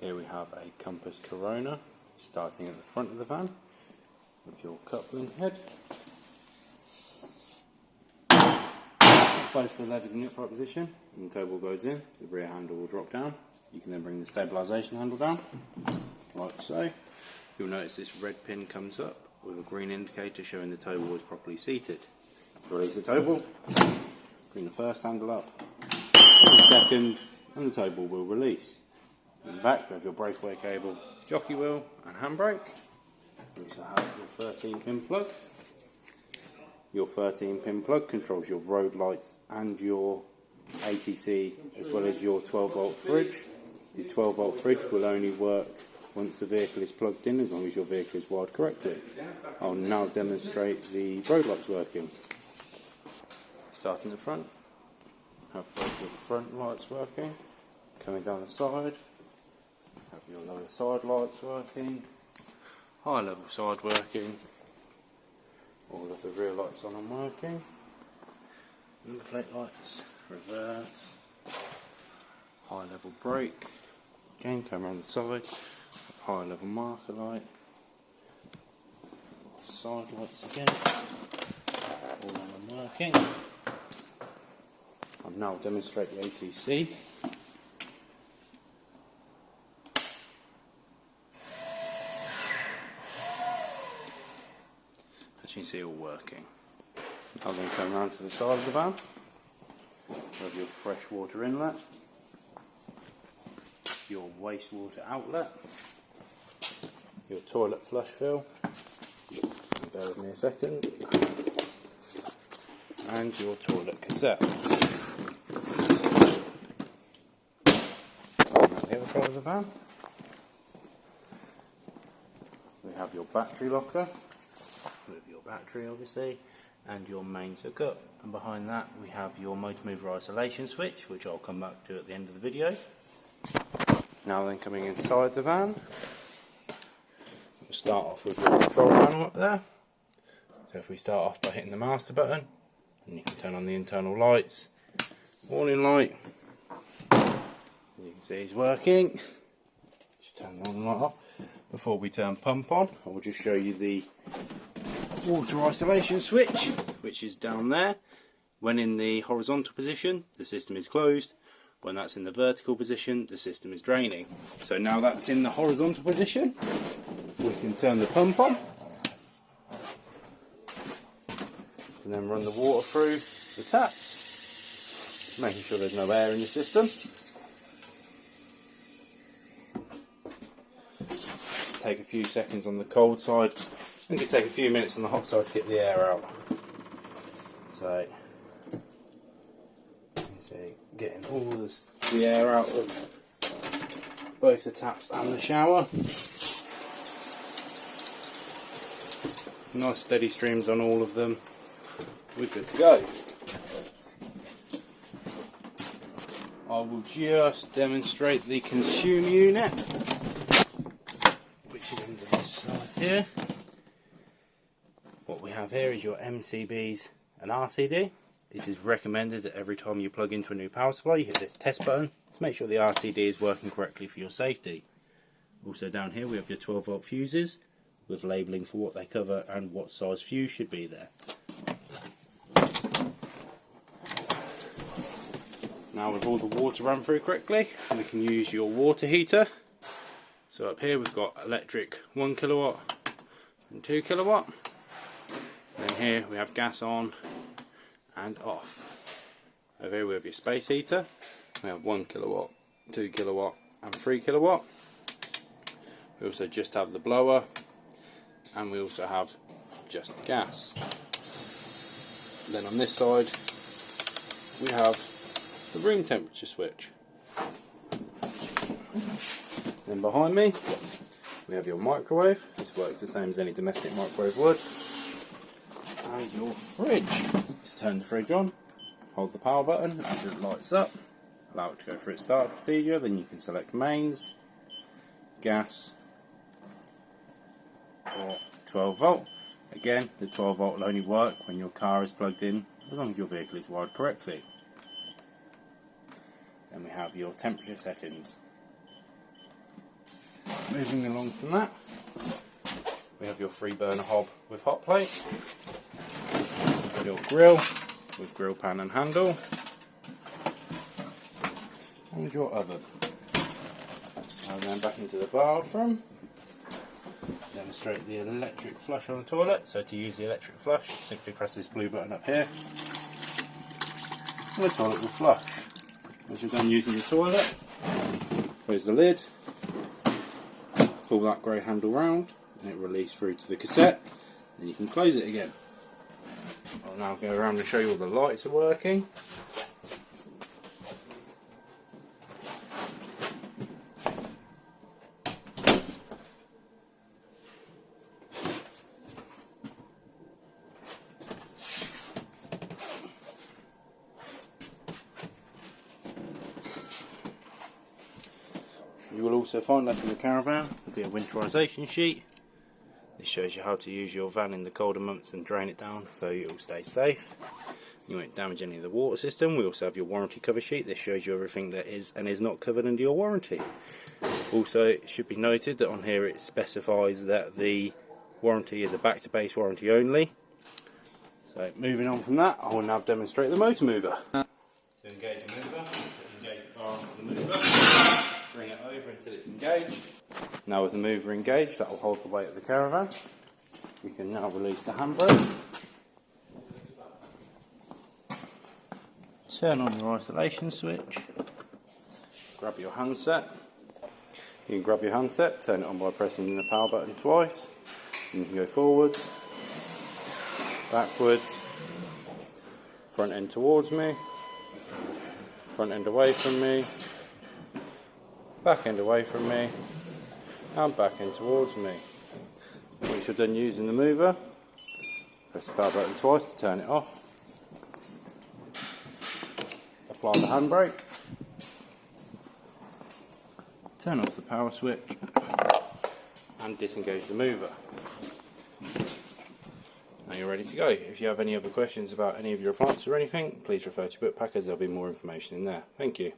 Here we have a Compass Corona starting at the front of the van with your coupling head. Both the levers in the upright position and the tow ball goes in, the rear handle will drop down. You can then bring the stabilisation handle down, like so. You'll notice this red pin comes up with a green indicator showing the tow ball is properly seated. Release the tow ball, bring the first handle up, the second, and the tow ball will release. In the back we have your breakaway cable, jockey wheel and handbrake. You also have your 13-pin plug. Your 13-pin plug controls your road lights and your ATC as well as your 12-volt fridge. The 12-volt fridge will only work once the vehicle is plugged in, as long as your vehicle is wired correctly. I'll now demonstrate the road lights working. Starting the front, have both your front lights working. Coming down the side, have your lower side lights working. High level side working. All of the rear lights on and working. Number plate lights, reverse, high level brake. Again, come around the side, high level marker light, side lights again, all on and working. I'll now demonstrate the ATC. As you can see, all working. I'll then come around to the side of the van. You have your freshwater inlet, your wastewater outlet, your toilet flush fill, bear with me a second, and your toilet cassette. On the other side of the van, we have your battery locker, with your battery obviously, and your mains hookup, and behind that we have your motor mover isolation switch, which I'll come back to at the end of the video. Now then, coming inside the van, we'll start off with your control panel up there. So if we start off by hitting the master button, and you can turn on the internal lights, warning light, as you can see is working. Just turn the on and light off. Before we turn pump on, I will just show you the water isolation switch, which is down there. When in the horizontal position, the system is closed. When that's in the vertical position, the system is draining. So now that's in the horizontal position, we can turn the pump on and then run the water through the taps, making sure there's no air in the system. Take a few seconds on the cold side. I think it take a few minutes on the hot side to get the air out. So, you see, getting all the air out of both the taps and the shower. Nice steady streams on all of them. We're good to go. I will just demonstrate the consumer unit, which is under this side here. What we have here is your MCBs and RCD. It is recommended that every time you plug into a new power supply you hit this test button to make sure the RCD is working correctly for your safety. Also down here we have your 12-volt fuses with labelling for what they cover and what size fuse should be there. Now with all the water run through correctly, we can use your water heater. So up here we've got electric 1 kilowatt and 2 kilowatt. And here we have gas on and off. Over here we have your space heater. We have 1 kilowatt, 2 kilowatt and 3 kilowatt. We also just have the blower, and we also have just gas. Then on this side we have the room temperature switch. Then behind me we have your microwave. This works the same as any domestic microwave would. And your fridge. To turn the fridge on, hold the power button as it lights up, allow it to go through its start procedure, then you can select mains, gas or 12 volt. Again, the 12 volt will only work when your car is plugged in, as long as your vehicle is wired correctly. Then we have your temperature settings. Moving along from that, we have your 3-burner hob with hot plate, your grill with grill pan and handle, and your oven. And then back into the bathroom. Demonstrate the electric flush on the toilet. So to use the electric flush, simply press this blue button up here, and the toilet will flush. Once you're done using the toilet, close the lid, pull that grey handle round, and it releases through to the cassette. Then you can close it again. I'll now go around and show you all the lights are working. You will also find that in the caravan will be a winterisation sheet. This shows you how to use your van in the colder months and drain it down so it will stay safe. You won't damage any of the water system. We also have your warranty cover sheet. This shows you everything that is and is not covered under your warranty. Also, it should be noted that on here it specifies that the warranty is a back to base warranty only. So moving on from that, I will now demonstrate the motor mover. To engage the mover, engage the bar onto the mover. Bring it over until it's engaged. Now with the mover engaged, that will hold the weight of the caravan. You can now release the handbrake. Turn on your isolation switch. Grab your handset. You can grab your handset, turn it on by pressing the power button twice. And you can go forwards, backwards, front end towards me, front end away from me, back end away from me, and back end towards me. Once you're done using the mover, press the power button twice to turn it off. Apply the handbrake. Turn off the power switch and disengage the mover. Now you're ready to go. If you have any other questions about any of your appliances or anything, please refer to Bookpack as there'll be more information in there. Thank you.